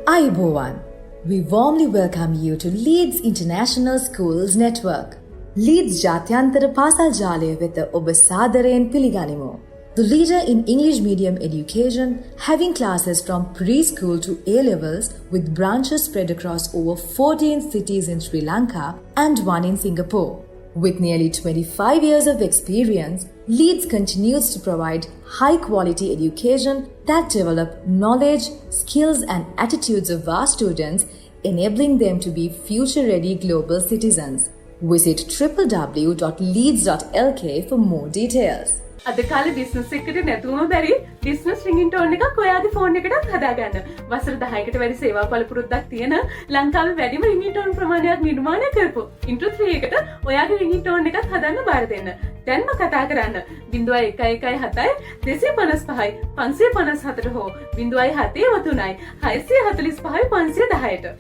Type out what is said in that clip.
Ayubowan. We warmly welcome you to Leeds International Schools Network. Leeds ජාත්‍යන්තර පාසල් ජාලය වෙත ඔබ සාදරයෙන් පිළිගනිමු. The leader in English medium education, having classes from preschool to A-levels with branches spread across over 14 cities in Sri Lanka and one in Singapore. With nearly 25 years of experience, Leeds continues to provide high-quality education that develop knowledge, skills and attitudes of our students, enabling them to be future-ready global citizens. Visit www.leeds.lk for more details. අද කාලේ business එකට නැතුවම බැරි business රින්ගින් tone එකක් ඔයාගේ phone එකටත් හදාගන්න. වසර 10කට වැඩි සේවා පළපුරුද්දක් තියෙන ලංකාවේ වැඩිම රින්ගින් ටෝන් ප්‍රමාණයක් නිර්මාණය කරපු ඉන්ට්‍රෝ 3 එකට ඔයාගේ රින්ගින් ටෝන් එකක් හදන්න බාර දෙන්න. දැන්ම කතා කරන්න 0117 255 554 හෝ 07 645 510ට.